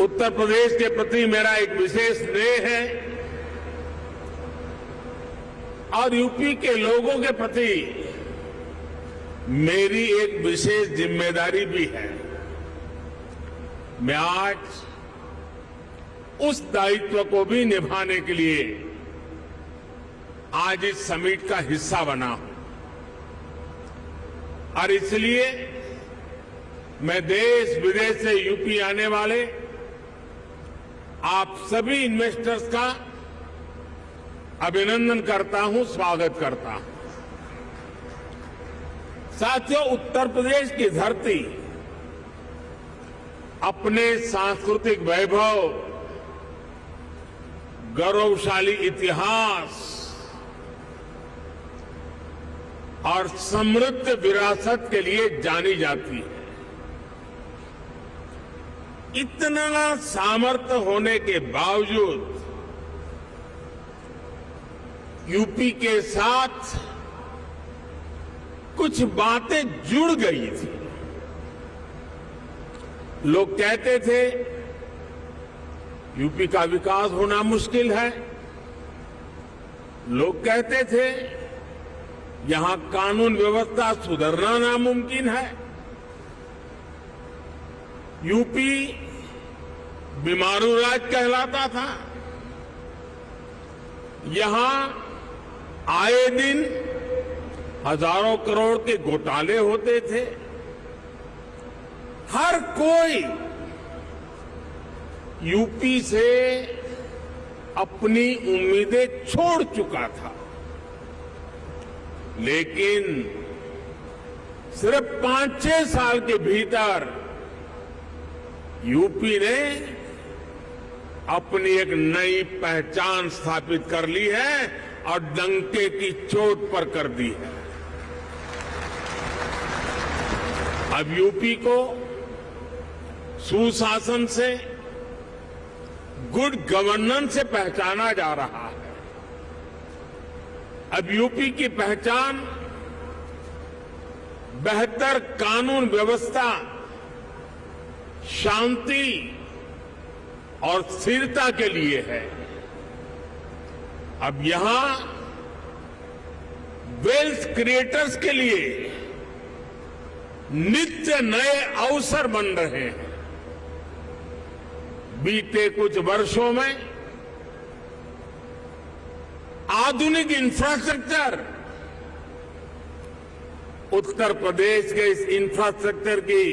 उत्तर प्रदेश के प्रति मेरा एक विशेष स्नेह है और यूपी के लोगों के प्रति मेरी एक विशेष जिम्मेदारी भी है। मैं आज उस दायित्व को भी निभाने के लिए आज इस समिट का हिस्सा बना हूं और इसलिए मैं देश विदेश से यूपी आने वाले आप सभी इन्वेस्टर्स का अभिनंदन करता हूं, स्वागत करता हूं। साथियों, उत्तर प्रदेश की धरती अपने सांस्कृतिक वैभव, गौरवशाली इतिहास और समृद्ध विरासत के लिए जानी जाती है। इतना सामर्थ्य होने के बावजूद यूपी के साथ कुछ बातें जुड़ गई थी। लोग कहते थे यूपी का विकास होना मुश्किल है। लोग कहते थे यहां कानून व्यवस्था सुधरना नामुमकिन है। यूपी बीमारू राज कहलाता था। यहां आए दिन हजारों करोड़ के घोटाले होते थे। हर कोई यूपी से अपनी उम्मीदें छोड़ चुका था, लेकिन सिर्फ 5-6 साल के भीतर यूपी ने अपनी एक नई पहचान स्थापित कर ली है और डंके की चोट पर कर दी है। अब यूपी को सुशासन से, गुड गवर्नेंस से पहचाना जा रहा है। अब यूपी की पहचान बेहतर कानून व्यवस्था, शांति और स्थिरता के लिए है। अब यहां वेल्थ क्रिएटर्स के लिए नित्य नए अवसर बन रहे हैं। बीते कुछ वर्षों में आधुनिक इंफ्रास्ट्रक्चर, उत्तर प्रदेश के इस इंफ्रास्ट्रक्चर की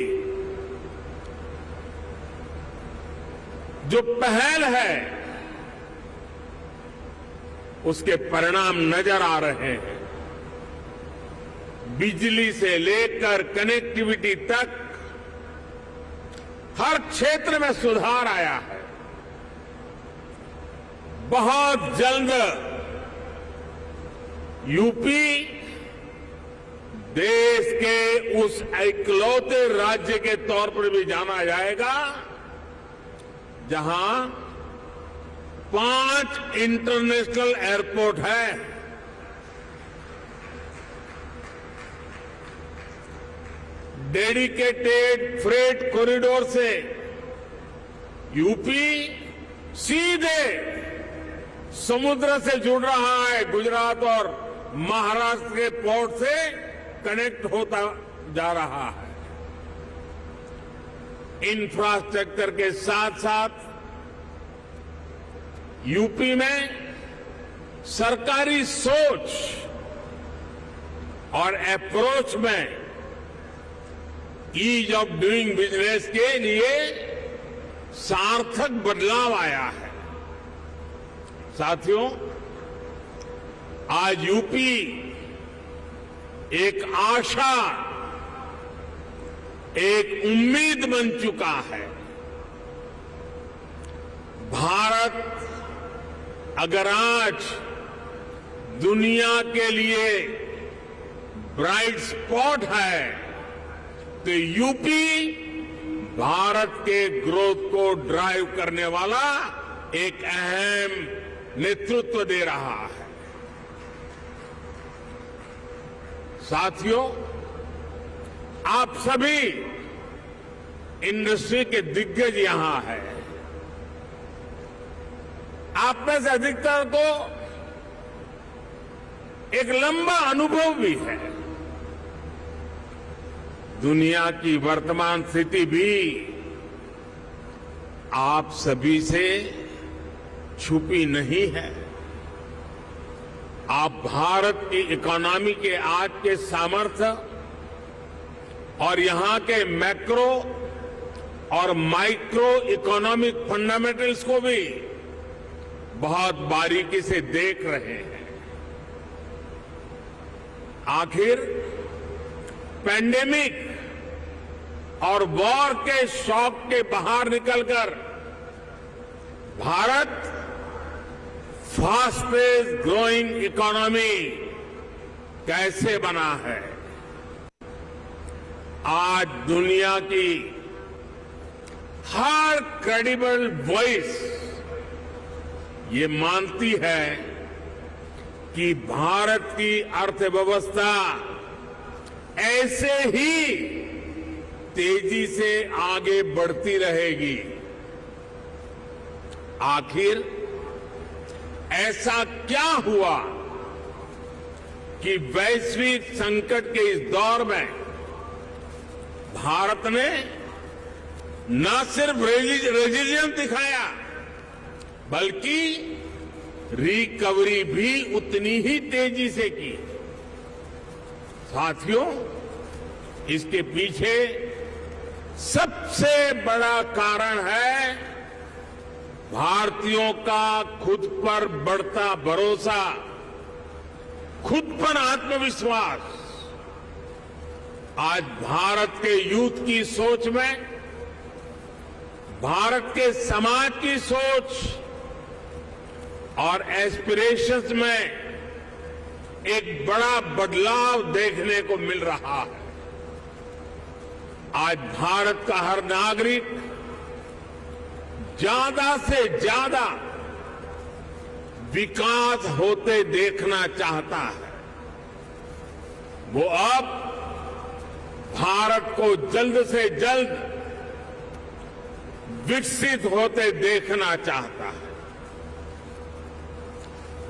जो पहल है उसके परिणाम नजर आ रहे हैं। बिजली से लेकर कनेक्टिविटी तक हर क्षेत्र में सुधार आया है। बहुत जल्द यूपी देश के उस इकलौते राज्य के तौर पर भी जाना जाएगा जहां 5 इंटरनेशनल एयरपोर्ट है। डेडिकेटेड फ्रेट कॉरिडोर से यूपी सीधे समुद्र से जुड़ रहा है। गुजरात और महाराष्ट्र के पोर्ट से कनेक्ट होता जा रहा है। इंफ्रास्ट्रक्चर के साथ साथ यूपी में सरकारी सोच और अप्रोच में ईज ऑफ डूइंग बिजनेस के लिए सार्थक बदलाव आया है। साथियों, आज यूपी एक आशा, एक उम्मीद बन चुका है। भारत अगर आज दुनिया के लिए ब्राइट स्पॉट है तो यूपी भारत के ग्रोथ को ड्राइव करने वाला एक अहम नेतृत्व दे रहा है। साथियों, आप सभी इंडस्ट्री के दिग्गज यहां हैं। आप में से अधिकतर को एक लंबा अनुभव भी है। दुनिया की वर्तमान स्थिति भी आप सभी से छुपी नहीं है। आप भारत की इकोनॉमी के आज के सामर्थ्य और यहां के मैक्रो और माइक्रो इकोनॉमिक फंडामेंटल्स को भी बहुत बारीकी से देख रहे हैं। आखिर पैंडेमिक और वॉर के शॉक के बाहर निकलकर भारत फास्टेस्ट ग्रोइंग इकोनॉमी कैसे बना है। आज दुनिया की हर क्रेडिबल वॉइस ये मानती है कि भारत की अर्थव्यवस्था ऐसे ही तेजी से आगे बढ़ती रहेगी। आखिर ऐसा क्या हुआ कि वैश्विक संकट के इस दौर में भारत ने न सिर्फ रेजिलियंस दिखाया बल्कि रिकवरी भी उतनी ही तेजी से की। साथियों, इसके पीछे सबसे बड़ा कारण है भारतीयों का खुद पर बढ़ता भरोसा, खुद पर आत्मविश्वास। आज भारत के यूथ की सोच में, भारत के समाज की सोच और एस्पिरेशंस में एक बड़ा बदलाव देखने को मिल रहा है। आज भारत का हर नागरिक ज्यादा से ज्यादा विकास होते देखना चाहता है। वो अब भारत को जल्द से जल्द विकसित होते देखना चाहता है।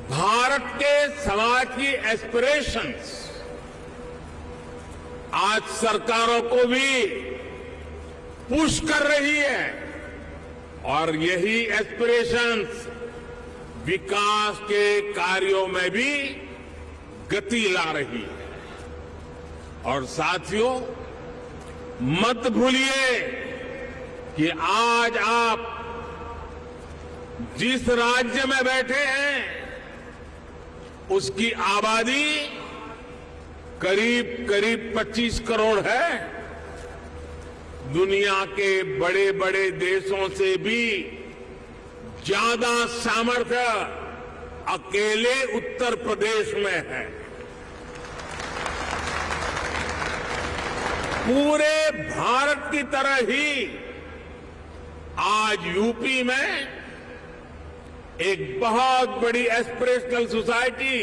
भारत के समाज की एस्पिरेशंस आज सरकारों को भी पुश कर रही है और यही एस्पिरेशंस विकास के कार्यों में भी गति ला रही है। और साथियों, मत भूलिए कि आज आप जिस राज्य में बैठे हैं उसकी आबादी करीब 25 करोड़ है। दुनिया के बड़े बड़े देशों से भी ज्यादा सामर्थ्य अकेले उत्तर प्रदेश में है। पूरे भारत की तरह ही आज यूपी में एक बहुत बड़ी एस्पिरेशनल सोसाइटी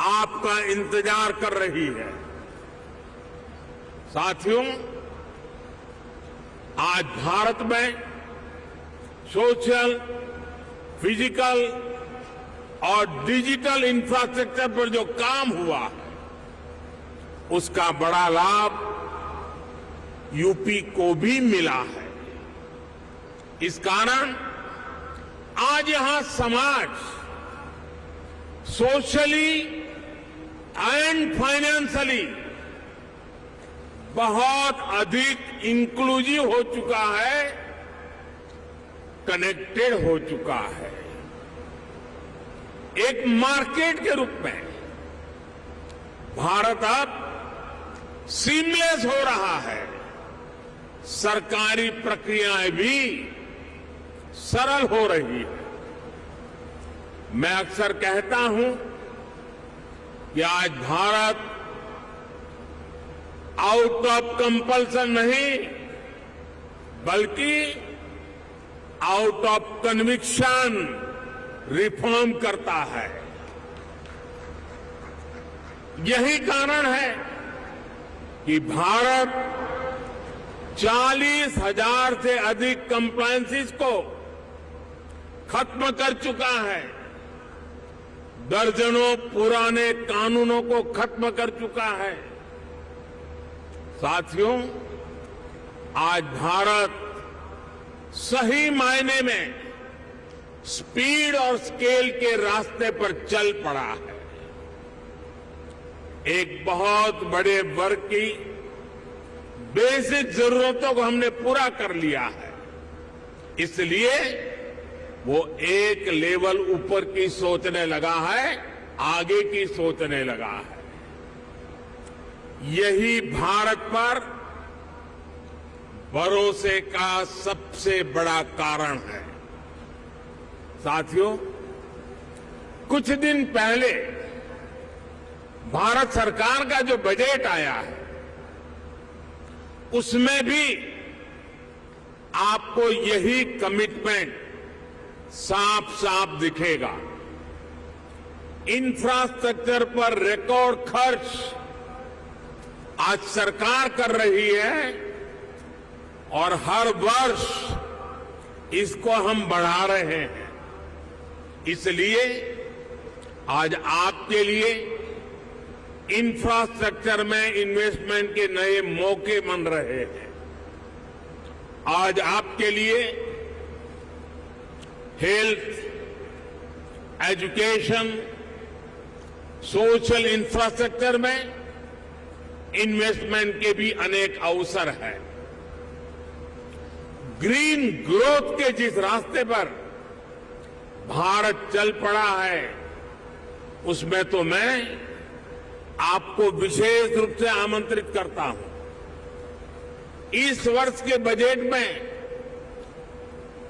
आपका इंतजार कर रही है। साथियों, आज भारत में सोशल, फिजिकल और डिजिटल इंफ्रास्ट्रक्चर पर जो काम हुआ है उसका बड़ा लाभ यूपी को भी मिला है। इस कारण आज यहां समाज सोशली एंड फाइनेंशियली बहुत अधिक इंक्लूसिव हो चुका है, कनेक्टेड हो चुका है। एक मार्केट के रूप में भारत अब सीमलेस हो रहा है। सरकारी प्रक्रियाएं भी सरल हो रही है। मैं अक्सर कहता हूं कि आज भारत आउट ऑफ कंपल्सन नहीं बल्कि आउट ऑफ कन्विक्शन रिफॉर्म करता है। यही कारण है कि भारत 40,000 से अधिक कंप्लायंसेस को खत्म कर चुका है, दर्जनों पुराने कानूनों को खत्म कर चुका है। साथियों, आज भारत सही मायने में स्पीड और स्केल के रास्ते पर चल पड़ा है। एक बहुत बड़े वर्ग की बेसिक जरूरतों को हमने पूरा कर लिया है, इसलिए वो एक लेवल ऊपर की सोचने लगा है, आगे की सोचने लगा है। यही भारत पर भरोसे का सबसे बड़ा कारण है। साथियों, कुछ दिन पहले भारत सरकार का जो बजट आया है, उसमें भी आपको यही कमिटमेंट साफ साफ दिखेगा। इंफ्रास्ट्रक्चर पर रिकॉर्ड खर्च आज सरकार कर रही है और हर वर्ष इसको हम बढ़ा रहे हैं। इसलिए आज आपके लिए इंफ्रास्ट्रक्चर में इन्वेस्टमेंट के नए मौके बन रहे हैं। आज आपके लिए हेल्थ, एजुकेशन, सोशल इंफ्रास्ट्रक्चर में इन्वेस्टमेंट के भी अनेक अवसर हैं। ग्रीन ग्रोथ के जिस रास्ते पर भारत चल पड़ा है, उसमें तो मैं आपको विशेष रूप से आमंत्रित करता हूं। इस वर्ष के बजट में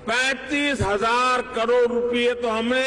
35,000 करोड़ रुपए तो हमने